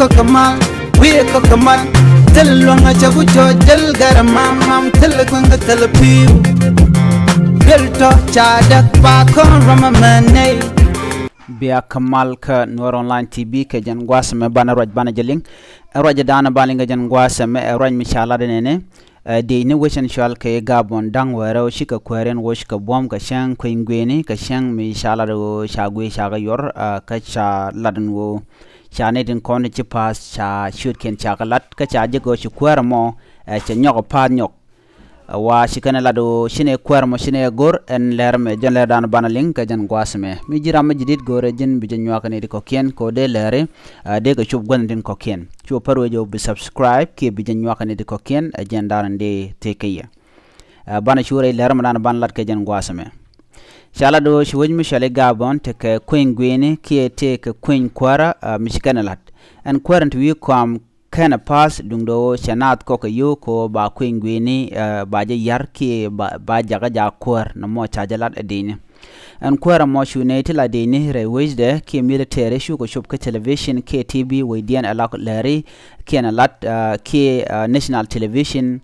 kamal we ko kamal tel longa chagu jojal garamam mam tel gonga tel piu belto chadak pa kon ramamane biya kamal ka Noor Online TV ke jan gwasme bana roj bana jeling roj dana balinga jan gwasme roj mishala denene de ni weshan shal ke Gabon dang wero shika kweren wosh ka bom ka shang kwingweni ka shang mishala do shagwe shaga yor ka cha ladan wo chane din kon ci pas cha shoot ken chakalat ka cha je go shi kwermo cha nyoko pa nyok wa shikana lado shine kwermo shine gor en lerme jon le dan banaling ka jan gwasme mi jiram jidit gore jin bi jan nyaka ne di ko ken ko de lere de ga chub gon din ko ken chu parwe jo bi subscribe ke bi jan nyaka ne di ko ken jan daran de tekeye bana shure lerme dan ban lat ka jan gwasme shala do shi wajmi shale Gabon te ke queen gwene ke te ke queen kwara mishikana lat en quarant wi kom kana pass dungdo shanat ko ke yo ko ba queen gwene ba je yar ke ba jaga ja kwar no mo chajalat adine en kwara mo shune te la dine re wejde ke military shu ko shop ke television ke tv wedian ala lari ke na lat ke national television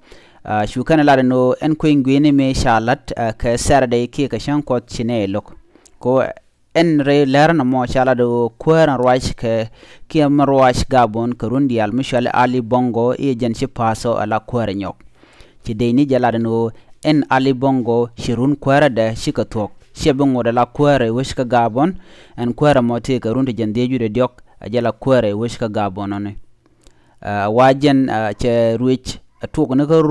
shukana la no en kwingwini me shalat ka Saturday ke ka shanko chine lok ko en re ler na mo shala do kwera roach ke marwash Gabon karundi al mishal Ali Bongo e jen shi paso ala kwera nyok ci de ni jala no en Ali Bongo shirun kwera da shika tok shebongo da la kwera wish ka Gabon en kwera mo te karundi jen de jude diok ajala kwera wish ka Gabon ne wajen che ruich tuk ne ko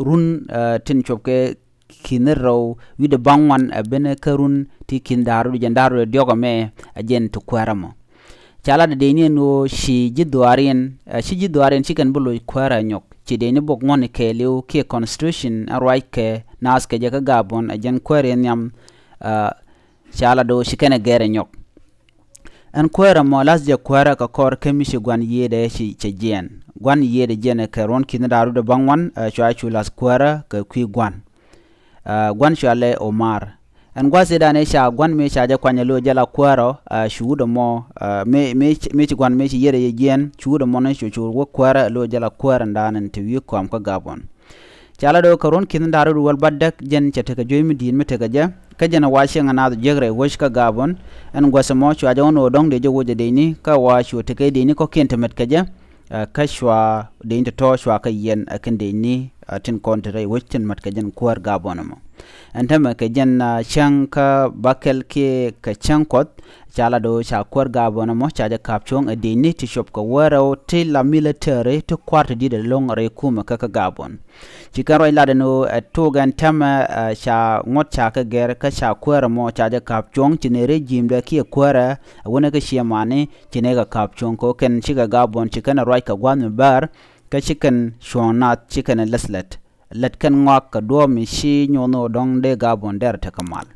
run tin chopke kinero wide bangwan bene karun ti kindaru jandaru diogo me ajen to kwaramo chala de ni no shi jidwarien chicken bulu kwara nyok ci de ni bok ngone ke lew ke constitution right ke nas ke jaga Gabon ajen kware nyam chala do shikene gere nyok en kwara mo las je kwara ka kor kemishi gwan yede shi chejen gwan yede jene ke ron kindaru de bangwan chwa chulas kwara ka kwi gwan gwan shale Omar en gwase dane sha gwan me sha ja kwanyalo jala kwaro shuudo mo me gwan me yede yen shuudo mo ne shu wo kwara lo jala kwara ndanan te wi ko am ko Gabon chala do ka ron kindaru wal baddak jen chete ka joymi din mete ga ja ka jana washe ngana do jegre wosh ka Gabon en gwase mo chwa ja wono dong de jowo de ni ka wa shu te ke de ni ko kente met ka ja kashwa de inte to shwa ka yen akan de ni tin kontre wichin mat ka jen kwar Gabon mo antama ka jen chanka bakel ke ka chankot chala do sha kwar Gabon mo chaja kapchong de ni ti shop ko waro te la military to kwart di de long re kuma ka Gabon chikaro ila de no to gan tama sha ngot cha ka ger ka sha kwar mo chaja kapchong chine regime da ki kwara wona ka shemane chine ga kapchong ko ken chiga Gabon chikana roi ka gwan bar ka chicken shonat chicken leslet let kan ngak ka do mi shi nyono dong de Gabon der ta kamal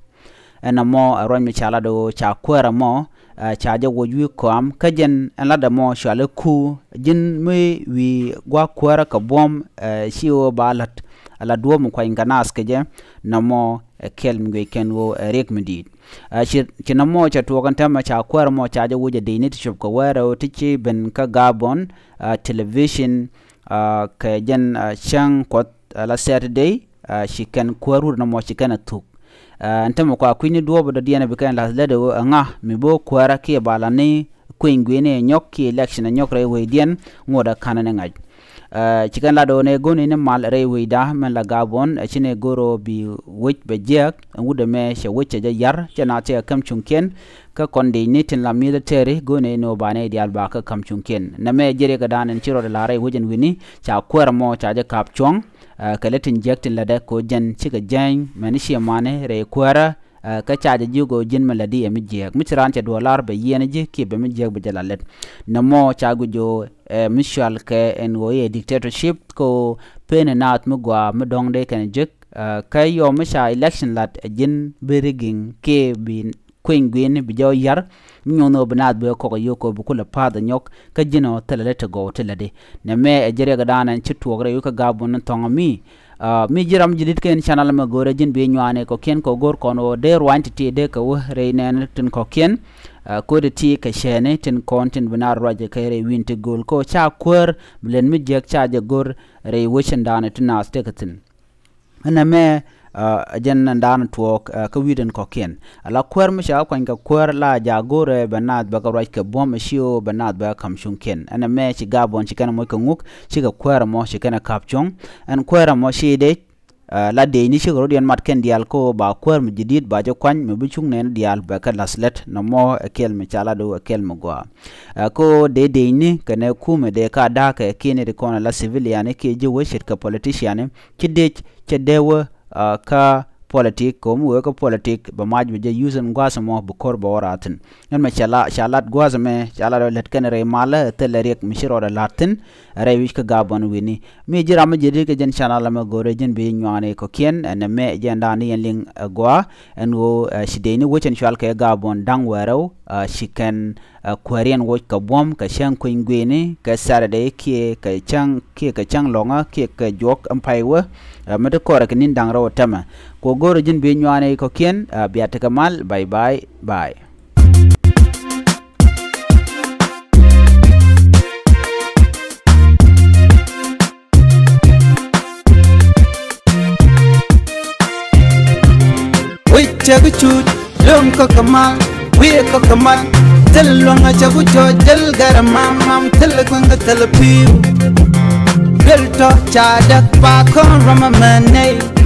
ena mo ron mi chala do cha kwara mo cha ja wo yu kom ka jen en la da mo shale ku jin me wi gwa kwara ka bom shi o balat ala do mo ko inganas ke je na mo kel mi ken wo rek mi dit ci na mo cha to kan tama cha kwara mo cha ja wo je de ni shop ko wara o tichi ben ka Gabon television ka jen chang kot la Saturday shi kan kwaru na mo shi kan tuk antama kwa kwini duobo da diana bikan la ledo nga mi bo kwara ke balani kwingwene nyok ki election nyok re wedian ngoda kanane ngaj chikan la do ne goni ne mal re weda men la Gabon chine goro bi wich be jek ngude me she wiche ja yar chana te kam chunken ka konde ni tin la military gone no bane dial ba ka kam chunken na me jere ga danen chiro la re wujen wini cha kwara mo cha ja kap chong kaletin jektin la da ko jan chiga jang manishi mane re kwara ka chaja jugo jin maladi e mijek mitran cha dollar be yene je ke be mijek be jalalet namo chagu jo mishal ke en woye dictatorship ko penenat mugwa mdongde kan jek kay yo misha election lat jin beriging ke bin kwingwin bi jaw yar nyono banat be ko yoko bu kula pada nyok ka jino telete go telede ne me jere ga danan ci togre yu ka Gabon tonga mi jiram jidit ken channel ma gore jin be nywane ko ken ko gor kono de rwantiti de ko reinen tin ko ken ko de ti ka shene tin content bina roje kayre winti gol ko cha kwer blen mi jek cha je gor re wishin dana tina stekatin ana me jen ndan tuok ka widen ko ken ala kwer mi sha kwan ka kwer la ja gore banat ba ka roje ka bom shio banat ba kam shun ken ana me ci gabon ci kana mo ka nguk ci ka kwer mo ci kana kapchong an kwer mo shi de la de ni shi rodian mat ken dial ko ba kwer mi jidid ba jo kwan mi bichung nen dial ba ka laslet no mo kel mi chala do kel mo gwa ko de ni kane kume de ka da ka kene de kona la civilian ke je we shit ka politician ki de che dewe ka politik ko mu ko politik ba maj je usen gwasa mo bu kor bo ratin en ma chalat gwasa me chala let ken re mala telerek mishiro da latin re wich ka gabon wini me jira ma jedi ke jen channel ma gore jen be nyane ko ken en me jenda ni en ling gwa en go shideni wochen shwal ka gabon dang wero shiken kwarian wo ka bom ka shan ko ingwene ka sarade ke ka chang longa ke ka jok ampai wa mede kora kin dang ro tama ko gore jin be nyane ko ken biata kamal bye bye Chagu chut lom ko kamal we ko kamal telonga chagu cho jel garamam mam telgunga telepi delta chadak pa kon ramamane